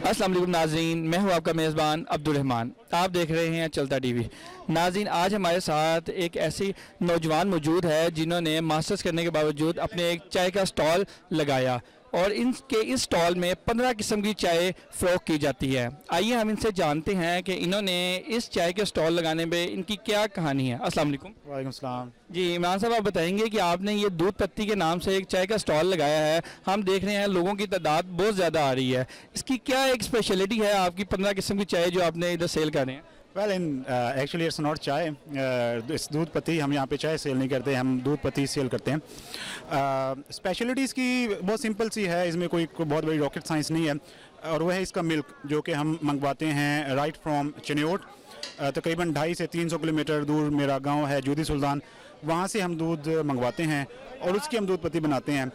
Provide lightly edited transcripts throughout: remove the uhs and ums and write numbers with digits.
अस्सलाम वालेकुम नाज़रीन, मैं हूं आपका मेज़बान अब्दुल रहमान। आप देख रहे हैं चलता टीवी। नाज़रीन, आज हमारे साथ एक ऐसी नौजवान मौजूद है जिन्होंने मास्टर्स करने के बावजूद अपने एक चाय का स्टॉल लगाया और इनके इस स्टॉल में 15 किस्म की चाय फ़रोख्त की जाती है। आइए हम इनसे जानते हैं कि इन्होंने इस चाय के स्टॉल लगाने में इनकी क्या कहानी है। अस्सलाम वालेकुम। वालेकुम सलाम। जी इमरान साहब, आप बताएंगे कि आपने ये दूध पत्ती के नाम से एक चाय का स्टॉल लगाया है। हम देख रहे हैं लोगों की तादाद बहुत ज़्यादा आ रही है, इसकी क्या एक स्पेशलिटी है आपकी 15 किस्म की चाय जो आपने इधर सेल कर रहे हैं? Well in actually it's not चाय, इस दूध पत्ती हम यहाँ पे चाय सेल नहीं करते, हम दूध पत्ती सेल करते हैं। स्पेशलिटी इसकी बहुत सिंपल सी है, इसमें कोई बहुत बड़ी रॉकेट साइंस नहीं है, और वह है इसका मिल्क जो कि हम मंगवाते हैं राइट फ्रॉम चिन्योट। तकरीबन 250 से 300 किलोमीटर दूर मेरा गांव है जूदी सुल्तान, वहाँ से हम दूध मंगवाते हैं और उसकी हम दूध पत्ती बनाते हैं।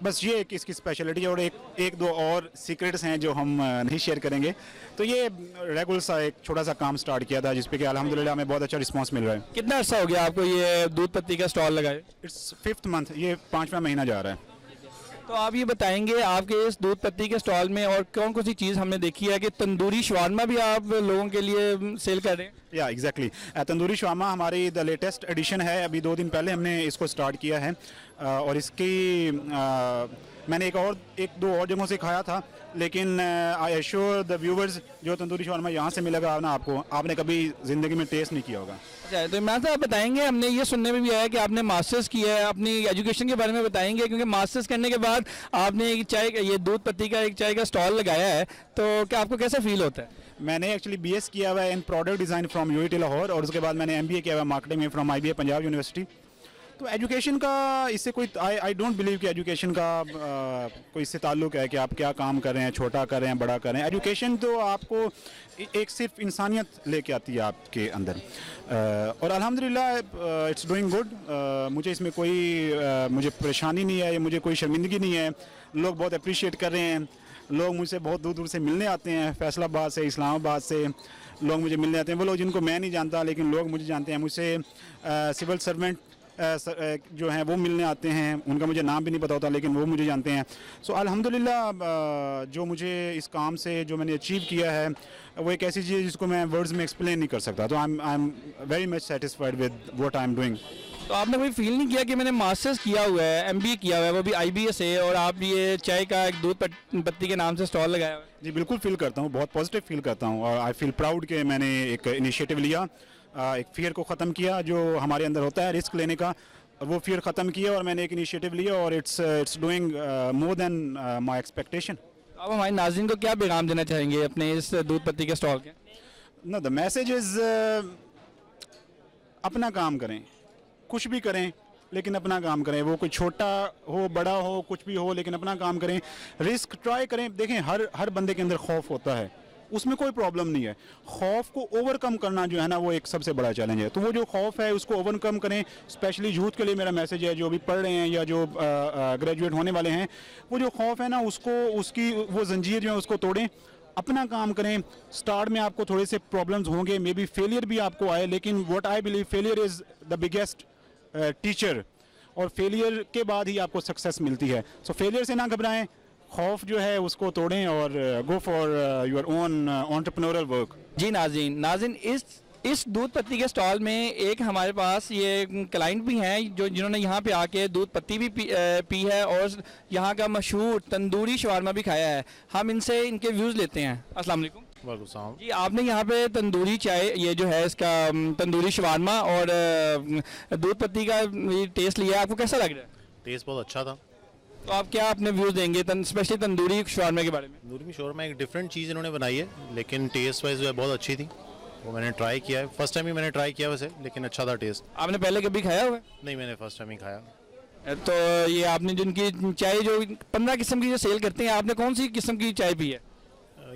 बस ये एक इसकी स्पेशलिटी है, और एक दो और सीक्रेट्स हैं जो हम नहीं शेयर करेंगे। तो ये रेगुलर सा एक छोटा सा काम स्टार्ट किया था जिस पे कि अल्हम्दुलिल्लाह हमें बहुत अच्छा रिस्पांस मिल रहा है। कितना अर्सा हो गया आपको ये दूध पत्ती का स्टॉल लगाए? इट्स 5th मंथ, ये 5वां महीना जा रहा है। तो आप ये बताएंगे आपके इस दूध पत्ती के स्टॉल में और कौन कौन सी चीज़ हमने देखी है कि तंदूरी शवारमा भी आप लोगों के लिए सेल कर रहे हैं? या एग्जैक्टली, तंदूरी शवारमा हमारी द लेटेस्ट एडिशन है। अभी 2 दिन पहले हमने इसको स्टार्ट किया है, और इसकी मैंने एक दो और जगहों से खाया था, लेकिन आई एश्योर द व्यूवर्स जो तंदूरी शवारमा यहाँ से मिलेगा ना आपको, आपने कभी ज़िंदगी में टेस्ट नहीं किया होगा। अच्छा, तो इमरान साहब बताएंगे, हमने ये सुनने में भी आया कि आपने मास्टर्स किया है, अपनी एजुकेशन के बारे में बताएंगे, क्योंकि मास्टर्स करने के बाद आपने ये दूध पत्ती का एक चाय का स्टॉल लगाया है, तो क्या आपको कैसा फील होता है? मैंने एक्चुअली BS किया हुआ है in product design from UIT Lahore, और उसके बाद मैंने MBA किया हुआ है मार्केटिंग में फ्रॉम IBA पंजाब यूनिवर्सिटी। तो एजुकेशन का इससे कोई आई डोंट बिलीव कि एजुकेशन का कोई इससे ताल्लुक है कि आप क्या काम कर रहे हैं, छोटा कर रहे हैं, बड़ा कर रहे हैं। एजुकेशन तो आपको एक सिर्फ इंसानियत लेके आती है आपके अंदर, और अल्हम्दुलिल्लाह इट्स डूइंग गुड। मुझे इसमें कोई मुझे परेशानी नहीं है, मुझे कोई शर्मिंदगी नहीं है। लोग बहुत अप्रिशिएट कर रहे हैं, लोग मुझसे बहुत दूर दूर से मिलने आते हैं, फैसलाबाद से, इस्लामाबाद से लोग मुझे मिलने आते हैं। वो लोग जिनको मैं नहीं जानता लेकिन लोग मुझे जानते हैं। मुझसे सिविल सर्वेंट जो हैं वो मिलने आते हैं, उनका मुझे नाम भी नहीं पता होता लेकिन वो मुझे जानते हैं। सो अल्हम्दुलिल्लाह जो मुझे इस काम से जो मैंने अचीव किया है वो एक ऐसी चीज़ है जिसको मैं वर्ड्स में एक्सप्लेन नहीं कर सकता। तो I am very much satisfied with what I am doing. तो आपने कोई फील नहीं किया कि मैंने मास्टर्स किया हुआ है, MBA किया हुआ है, वो भी IBA से, और आप ये चाय का एक दूध पत्ती के नाम से स्टॉल लगाया हुआ है? जी बिल्कुल फील करता हूँ, बहुत पॉजिटिव फील करता हूँ, और आई फील प्राउड कि मैंने एक इनिशिएटिव लिया, एक फियर को ख़त्म किया जो हमारे अंदर होता है रिस्क लेने का, वो फियर ख़त्म किया और मैंने एक इनिशिएटिव लिया, और it's doing more than my expectation. आप हमारे नाज़रीन को क्या पैगाम देना चाहेंगे अपने इस दूध पत्ती के स्टॉल के? नो, द मैसेज इज़ अपना काम करें, कुछ भी करें लेकिन अपना काम करें। वो कोई छोटा हो, बड़ा हो, कुछ भी हो, लेकिन अपना काम करें, रिस्क ट्राई करें। देखें, हर बंदे के अंदर खौफ होता है, उसमें कोई प्रॉब्लम नहीं है। खौफ को ओवरकम करना जो है ना वो एक सबसे बड़ा चैलेंज है। तो वो जो खौफ है उसको ओवरकम करें। स्पेशली यूथ के लिए मेरा मैसेज है, जो अभी पढ़ रहे हैं या जो ग्रेजुएट होने वाले हैं, वो जो खौफ है ना उसकी वो जंजीर जो है उसको तोड़ें, अपना काम करें। स्टार्ट में आपको थोड़े से प्रॉब्लम्स होंगे, मे बी फेलियर भी आपको आए, लेकिन what I believe failure is the biggest teacher, और फेलियर के बाद ही आपको सक्सेस मिलती है। सो फेलियर से ना घबराएं, खौफ जो है उसको तोड़ें और go for your own entrepreneurial work. जी नाज़रीन, इस दूध पत्ती के स्टॉल में एक हमारे पास ये क्लाइंट भी हैं जिन्होंने यहाँ पे आके दूध पत्ती भी पी है और यहाँ का मशहूर तंदूरी शवारमा भी खाया है। हम इनसे इनके व्यूज़ लेते हैं। अस्सलाम वालेकुम। वालेकुम। जी, आपने यहाँ पे तंदूरी चाय, ये जो है इसका तंदूरी शवारमा और दूध पत्ती का टेस्ट लिया, आपको कैसा लग रहा है? टेस्ट बहुत अच्छा था। तो आप क्या अपने व्यूज़ देंगे स्पेशली तंदूरी शवारमा के बारे में? तंदूरी शवारमा एक डिफरेंट चीज़ इन्होंने बनाई है, लेकिन टेस्ट वाइज जो है बहुत अच्छी थी। वो मैंने ट्राई किया है, फर्स्ट टाइम ही मैंने ट्राई किया वैसे, लेकिन अच्छा था टेस्ट। आपने पहले कभी खाया हुआ है? नहीं, मैंने फर्स्ट टाइम ही खाया। तो ये आपने जिनकी चाय जो 15 किस्म की जो सेल करते हैं, आपने कौन सी किस्म की चाय पी है?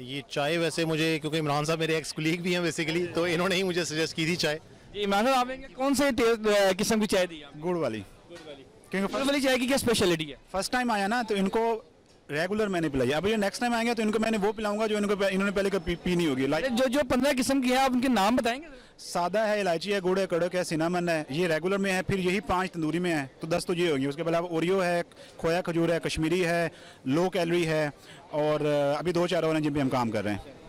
ये चाय वैसे मुझे, क्योंकि इमरान साहब मेरे एक्स कुलीग भी हैं बेसिकली, तो इन्होंने ही मुझे सजेस्ट की थी चाय। जी इमरान साहब, आपने कौन से किस्म की चाय दी? गुड़ वाली। क्योंकि गुड़ वाली चाय की क्या स्पेशलिटी है? फर्स्ट टाइम आया ना तो इनको रेगुलर मैंने पिलाई। अब ये नेक्स्ट टाइम आएंगे तो इनको मैंने वो पिलाऊंगा जो इन्होंने पहले कभी पी नहीं होगी। लाइक जो जो 15 किस्म की है आप उनके नाम बताएंगे? सादा है, इलायची है, गुड़ है, कड़क है, सिनामन है, ये रेगुलर में है। फिर यही 5 तंदूरी में है, तो 10 तो ये होगी। उसके अलावा ओरियो है, खोया खजूर है, कश्मीरी है, लो कैलोरी है, और अभी 2-4 और हैं जिन पे हम काम कर रहे हैं।